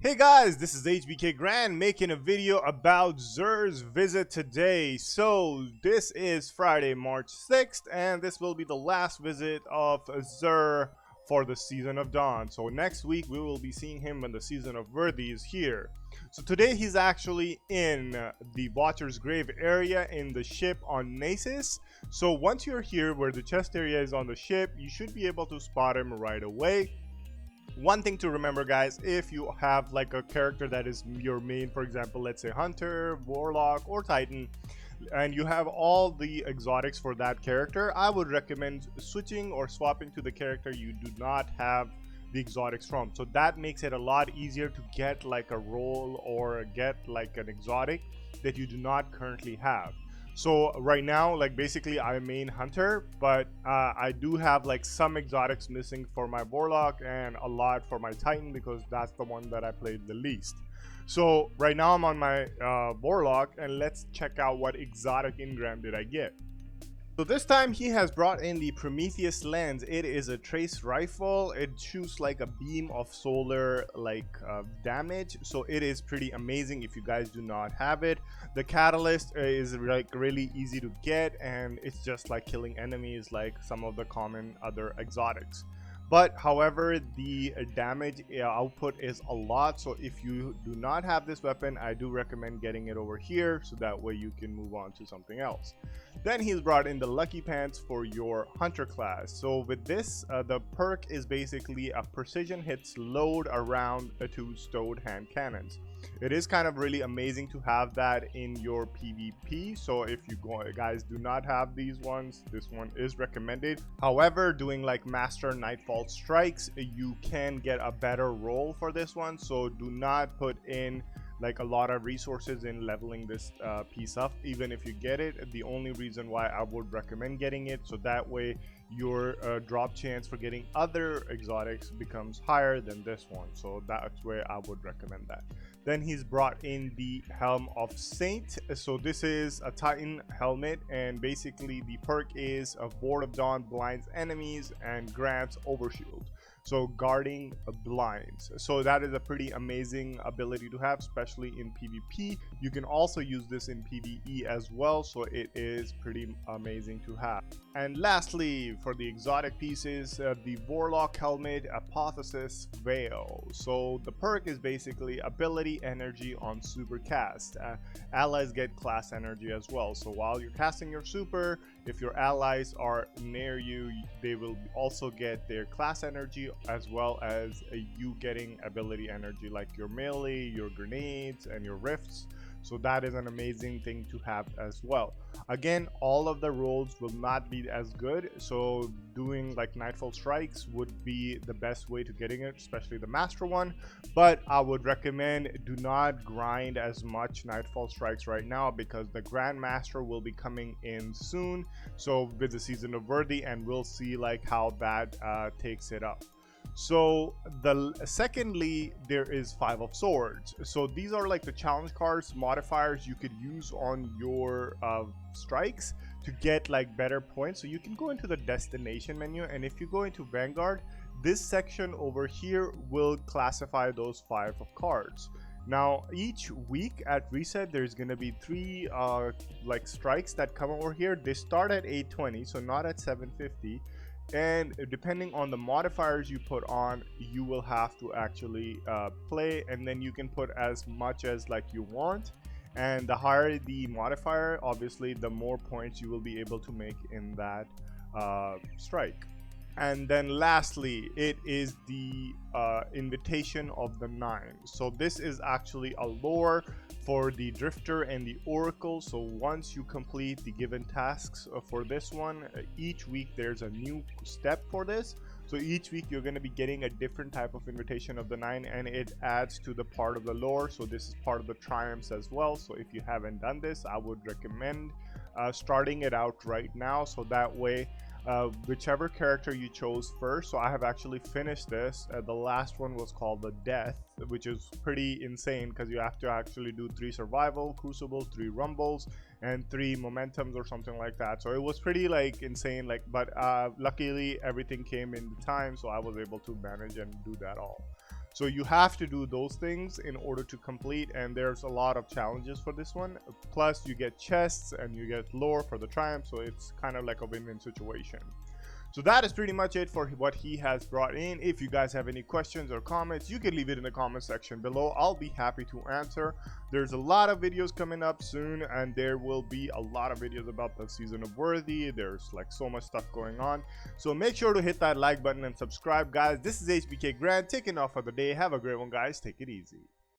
Hey guys, this is HBK Grand making a video about XUR's visit today. So this is Friday, March 6th, and this will be the last visit of XUR for the Season of Dawn. So next week we will be seeing him when the Season of Worthy is here. So today he's actually in the Watcher's Grave area in the ship on Nasus. So once you're here where the chest area is on the ship, you should be able to spot him right away. One thing to remember, guys, if you have like a character that is your main, for example, let's say Hunter, Warlock, or Titan, and you have all the exotics for that character, I would recommend switching or swapping to the character you do not have the exotics from. So that makes it a lot easier to get like a role or get like an exotic that you do not currently have. So right now, like basically I'm main Hunter, but I do have like some exotics missing for my Boarlock and a lot for my Titan because that's the one that I played the least. So right now I'm on my Boarlock, and let's check out what exotic Engram did I get. So this time he has brought in the Prometheus Lands. It is a trace rifle. It shoots like a beam of solar damage, so it is pretty amazing if you guys do not have it. The catalyst is like really easy to get, and it's just like killing enemies like some of the common other exotics. But however, the damage output is a lot, so if you do not have this weapon, I do recommend getting it over here so that way you can move on to something else. Then he's brought in the Lucky Pants for your Hunter class. So with this, the perk is basically a precision hits load around the two stowed hand cannons. It is kind of really amazing to have that in your PvP. So if you guys do not have these ones, this one is recommended. However, doing like Master Nightfall strikes, you can get a better roll for this one. So do not put in like a lot of resources in leveling this piece up. Even if you get it, the only reason why I would recommend getting it, so that way your drop chance for getting other exotics becomes higher than this one. So that's where I would recommend that. Then he's brought in the Helm of St. So this is a Titan helmet, and basically the perk is a Ward of Dawn blinds enemies and grants overshield, so guarding blinds. So that is a pretty amazing ability to have, especially in PvP. You can also use this in PvE as well, so it is pretty amazing to have. And lastly, for the exotic pieces, the Boarlock Helmet Apotheosis Veil. So the perk is basically ability energy on super cast. Allies get class energy as well, so while you're casting your super, if your allies are near you, they will also get their class energy, as well as you getting ability energy like your melee, your grenades, and your rifts. So that is an amazing thing to have as well. Again, all of the rolls will not be as good, so doing like Nightfall strikes would be the best way to getting it, especially the master one. But I would recommend do not grind as much Nightfall strikes right now, because the Grandmaster will be coming in soon, so with the Season of Worthy, and we'll see like how that takes it up. So secondly, there is 5 of Swords. So these are like the challenge cards, modifiers you could use on your strikes to get like better points. So you can go into the destination menu, and if you go into Vanguard, this section over here will classify those 5 of cards. Now each week at reset, there's going to be 3 like strikes that come over here. They start at 820, so not at 750. And depending on the modifiers you put on, you will have to actually play, and then you can put as much as like you want, and the higher the modifier, obviously the more points you will be able to make in that strike. And then lastly, it is the Invitation of the Nine. So this is actually a lore for the Drifter and the Oracle. So once you complete the given tasks for this one, each week there's a new step for this. So each week you're going to be getting a different type of Invitation of the Nine, and it adds to the part of the lore. So this is part of the triumphs as well. So if you haven't done this, I would recommend starting it out right now, so that way whichever character you chose first. So I have actually finished this. The last one was called the Death, which is pretty insane because you have to actually do 3 survival crucibles, 3 rumbles, and 3 momentums or something like that. So it was pretty like insane, like, but luckily everything came in the time, so I was able to manage and do that all. So you have to do those things in order to complete, and there's a lot of challenges for this one. Plus you get chests and you get lore for the triumph, so it's kind of like a win-win situation. So that is pretty much it for what he has brought in. If you guys have any questions or comments, you can leave it in the comment section below. I'll be happy to answer. There's a lot of videos coming up soon, and there will be a lot of videos about the season of Worthy. There's like so much stuff going on. So make sure to hit that like button and subscribe, guys. This is HBK Grand taking off for the day. Have a great one, guys. Take it easy.